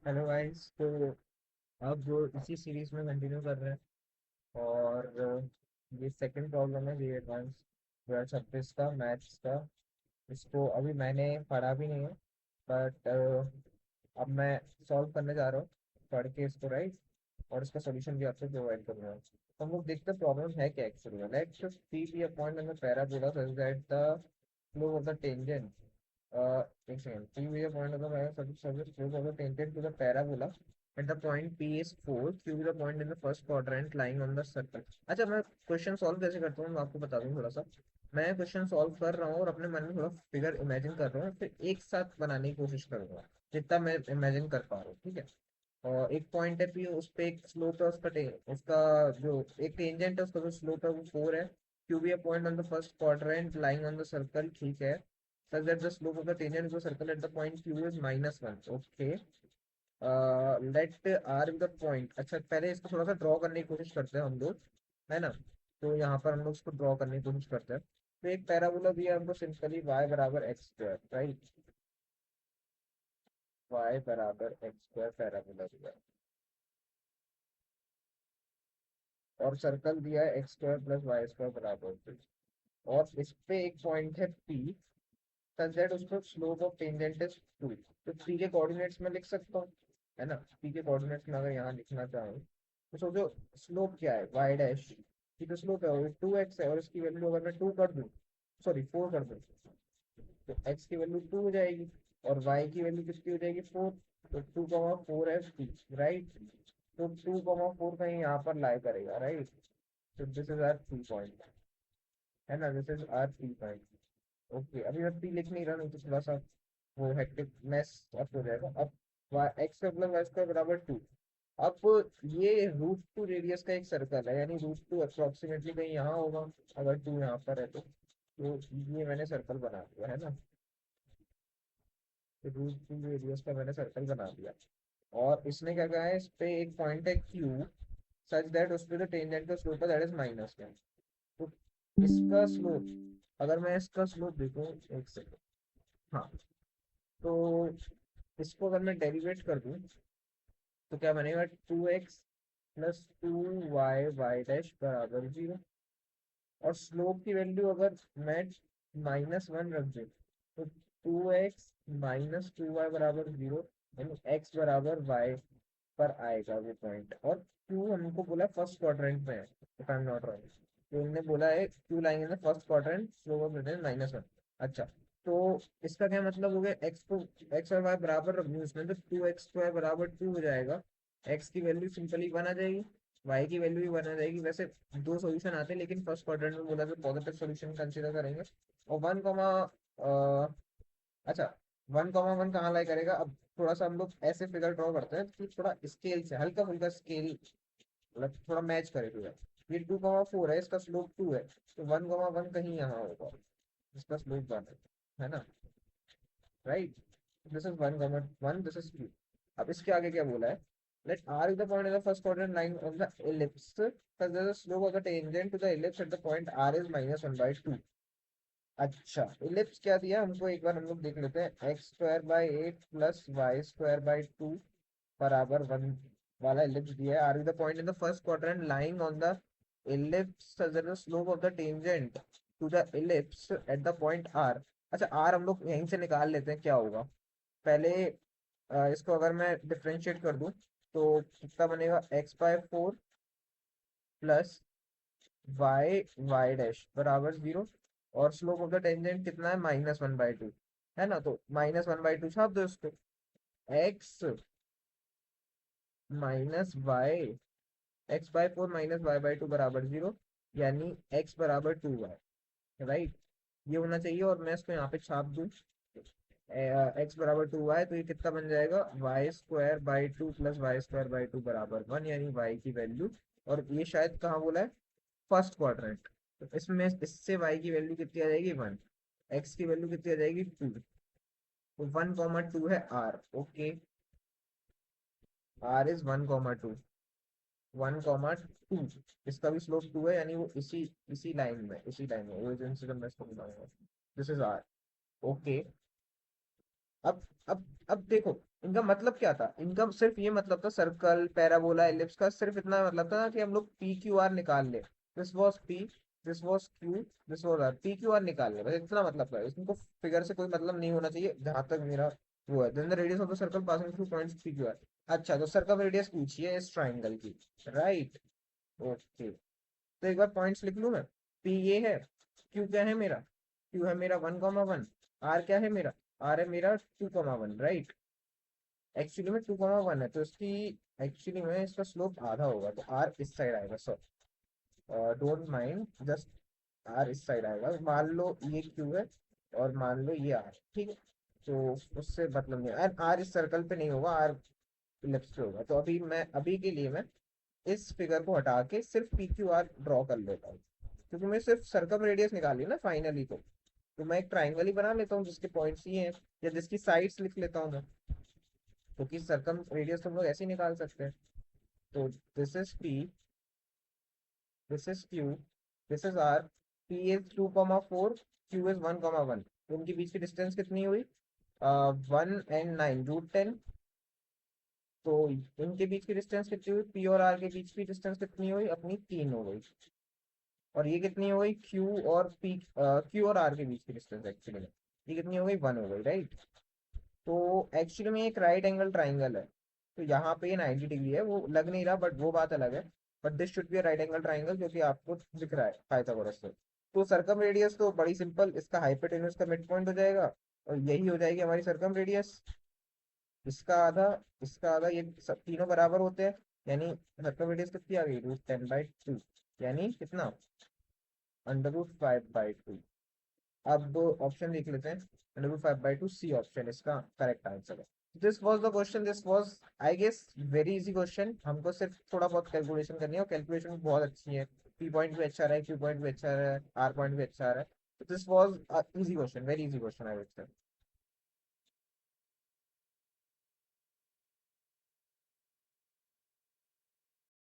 Hello guys. तो अब जो इसी सीरीज में कंटिन्यू कर रहे हैं और ये सेकंड प्रॉब्लम है, ये एडवांस 2026 का मैथ्स का। इसको अभी मैंने पढ़ा भी नहीं है, बट अब मैं सॉल्व करने जा रहा हूँ पढ़ के इसको, राइट। और इसका सोल्यूशन भी आपसे प्रोवाइड करूंगा। तो हम लोग देखते हैं प्रॉब्लम है क्या actually. Let P be a point in the parabola such that the slope of the tangent, एक second, P be a point of the slope of the tangent to the parabola at the point P is 4, Q is the point in the first quadrant lying on the circle। अच्छा, मैं question solve कैसे करता हूँ मैं आपको बता दूँ थोड़ा सा। मैं क्वेश्चन सॉल्व कर रहा हूँ और अपने मन में थोड़ा फिगर इमेजिन कर रहा हूँ, फिर एक साथ बनाने की कोशिश करूंगा जितना मैं इमेजिन कर पा रहा हूँ, ठीक है। और एक पॉइंट है पी, उस पे एक स्लोप है, उसका जो एक टेंजेंट है उसका जो स्लोप है वो 4 है। Q be a point on the first quadrant lying on the circle, ठीक है। Such that the slope of the tangent of the circle at the point Q is -1, okay. Let R the point. अच्छा, पहले इसको थोड़ा सा draw करने की कोशिश करते हैं हम लोग, है ना। तो यहाँ पर हम लोग इसको ड्रॉ करने की कोशिश करते हैं। तो एक पैराबोला दिया हमको सिंपली y बराबर एक्स स्क्वायर, राइट। y बराबर एक्स स्क्वायर पैराबोला दिया, और सर्कल दिया है x square plus y square बराबर 2। और इस पे एक पॉइंट है P, सच दैट उसको स्लोप ऑफ टेंजेंट इज 2। तो P के कोऑर्डिनेट्स में लिख सकता हूँ, है ना। P के कोऑर्डिनेट्स में अगर यहाँ लिखना चाहूँ तो सोचो स्लोप क्या है, y डैश की तो स्लोप है वो 2x है, और इसकी वैल्यू अगर मैं 2 कर दूँ, सॉरी 4 कर दूँ, तो x की वैल्यू 2 हो जाएगी और y की वैल्यू कितनी हो जाएगी 4। तो 2,4 है P, राइट। तो 2,4 कहीं यहाँ पर लाई करेगा, राइट। तो this is R P point, है ना, this is R P point. Okay, अभी मैं पी लिख नहीं रहा, नहीं तो थोड़ा सा वो हेक्टिक मेस अप हो जाएगा। अब एक्स का प्लस वाई स्क्वायर बराबर 2। अब ये √2 रेडियस का एक सर्कल है, यानी √2 अप्रोक्सीमेटली कहीं यहाँ होगा, अगर 2 यहाँ पर है तो ये मैंने सर्कल बना दिया, है ना। तो √2 रेडियस का मैंने सर्कल बना दिया। और इसने क्या कहा है, इस पे एक पॉइंट है क्यू, सच दैट उस पे जो टेंजेंट का स्लोप है दैट इज -1। तो इसका स्लोप, अगर मैं इसका स्लोप देखूं, एक सेकंड, हाँ, तो इसको अगर मैं डेरिवेट कर दूं तो क्या बनेगा, 2x प्लस 2y डैश बराबर 0। और स्लोप की वैल्यू अगर मैं -1 रख दूं तो 2x -2y बराबर 0, यानी x बराबर y पर आएगा वो पॉइंट। और क्यू हमको बोला फर्स्ट क्वाड्रेंट में है, if I am not wrong. तो उन्होंने बोला है Q line in the first quadrant, slope of -1। अच्छा, तो इसका क्या मतलब हो गया, एक्स को, एक्स और वाई बराबर रख दूं इसमें, तो 2x² बराबर 2 हो जाएगा। एक्स की वैल्यू सिंपली 1 आ जाएगी, वाई की वैल्यू भी 1 आ जाएगी। वैसे दो सॉल्यूशन आते हैं, लेकिन फर्स्ट क्वाड्रेंट में बोला तो पॉजिटिव सॉल्यूशन कंसीडर करेंगे। और 1, अच्छा, 1,1 कहाँ लाई करेगा। अब थोड़ा सा हम लोग ऐसे फिगर ड्रॉ करते हैं कि थोड़ा स्केल से, हल्का फुल्का स्केल, मतलब थोड़ा मैच करे तो ये 2,4 है, इसका स्लोप 2 है, तो 1,1 कहीं यहाँ होगा, इसका स्लोप 1 है ना, right. This is 1,1, this is 2। अब इसके आगे क्या बोला है, let R is the point in the first quadrant line of the ellipse, such that the slope of the tangent to the ellipse at the point r is -1/2। अच्छा, ellipse क्या दिया हमको, एक बार हम लोग देख लेते हैं। x² by 8 plus y² by 2 बराबर 1 वाला इलिप्स दिया है। R is the point in the first quadrant lying on the ellipse the slope of the tangent to the ellipse at the point R. अच्छा, आर हम लोग यहीं से निकाल लेते हैं क्या होगा। पहले इसको अगर मैं डिफ्रेंशिएट कर दूं तो कितना बनेगा, x/4 प्लस वाई डैश बराबर 0। और स्लोप ऑफ द टेंजेंट कितना है, -1/2, है ना। तो -1/2 छाप दो इसको, x minus Y, x/4 -y/2 बराबर 0, यानी x बराबर 2y, राइट। ये होना चाहिए। और मैं इसको यहाँ पे छाप दूं, x बराबर 2y, तो ये कितना बन जाएगा, y² by 2 plus y² by 2 बराबर 1, यानी y की वैल्यू। और ये शायद कहाँ बोला है, फर्स्ट क्वाड्रेंट। तो इसमें इससे y की वैल्यू कितनी आ जाएगी, 1। x की वैल्यू कितनी आ जाएगी, 2। तो 1,2 है r, ओके। r is 1,2, 1,2। इसका भी स्लोप 2 है, यानी वो इसी इसी लाइन में ओरिजिन से जब मैं इसको मिलाऊंगा, दिस इज r, ओके। अब देखो, इनका मतलब क्या था, इनका सिर्फ ये मतलब था सर्कल पैराबोला एलिप्स का, सिर्फ इतना मतलब था ना कि हम लोग पी क्यू आर निकाल ले। This was P, this was Q, this was R, P Q R निकाल ले, बस इतना मतलब था, इसको फिगर से कोई मतलब नहीं होना चाहिए जहां तक मेरा वो है। Then the radius of the circle passing through points P Q R. अच्छा, तो सर्कल रेडियस पूछिए इस ट्राइंगल की, राइट। ओके, तो एक बार पॉइंट्स लिख लूं मैं। पी ये है, क्यू क्या है मेरा, क्यू है मेरा 1,1, आर क्या है मेरा, आर है मेरा 2,1, राइट। एक्चुअली में 2,1 है, तो इसकी एक्चुअली में इसका स्लोप आधा होगा, तो आर इस साइड आएगा, so don't mind, just R इस साइड आएगा। मान लो ये क्यू है और मान लो ये आर, ठीक है। तो उससे मतलब नहीं, एंड आर इस सर्कल पे नहीं होगा, आर इलिप्स पे होगा। तो अभी के लिए मैं इस फिगर को हटा के सिर्फ पी क्यू आर ड्रॉ कर लेता हूँ, क्योंकि मैं सिर्फ सर्कम रेडियस निकाली ना फाइनली। तो मैं एक ट्राइंगल ही बना लेता हूँ जिसके पॉइंट्स ये हैं, या जिसकी साइड्स लिख लेता हूँ मैं, क्योंकि सर्कम रेडियस तुम लोग ऐसे ही निकाल सकते हैं। तो this is P, this is Q, this is R. P is 2,4, Q is 1,1। उनके बीच की डिस्टेंस कितनी हुई, 1 and 9 √10। तो इनके बीच की डिस्टेंस कितनी हुई, पी और आर के बीच की डिस्टेंस कितनी हुई अपनी, 3 हो गई। और ये कितनी हो गई, क्यू और आर के बीच की डिस्टेंस एक्चुअली में, ये कितनी हो गई, 1 हो गई, राइट। तो एक्चुअली में एक राइट एंगल ट्राइंगल है, तो यहाँ पे ये 90 डिग्री है, वो लग नहीं रहा बट वो बात अलग है। But this should be right angle triangle, जो कि आपको दिख रहा है पाइथागोरस से। तो सर्कम रेडियस तो बड़ी सिंपल, इसका हाइपोटेन्यूज का मिड पॉइंट हो जाएगा, और यही हो जाएगी हमारी सर्कम रेडियस। इसका आधा, इसका आधा, ये सब तीनों बराबर होते हैं, यानी सर्कम रेडियस कितनी आ गई, √10/2, यानी कितना, √5/2। अब ऑप्शन देख लेते हैं, √5/2, सी ऑप्शन इसका करेक्ट आंसर है। This was the question, this was I guess very easy question. हमको सिर्फ थोड़ा बहुत कैलकुलेशन करनी है, और कैलकुलेशन बहुत अच्छी है। पी पॉइंट भी अच्छा रहा है, क्यू पॉइंट भी अच्छा रहा है, आर पॉइंट भी अच्छा रहा है। This was easy question, very easy question I would say.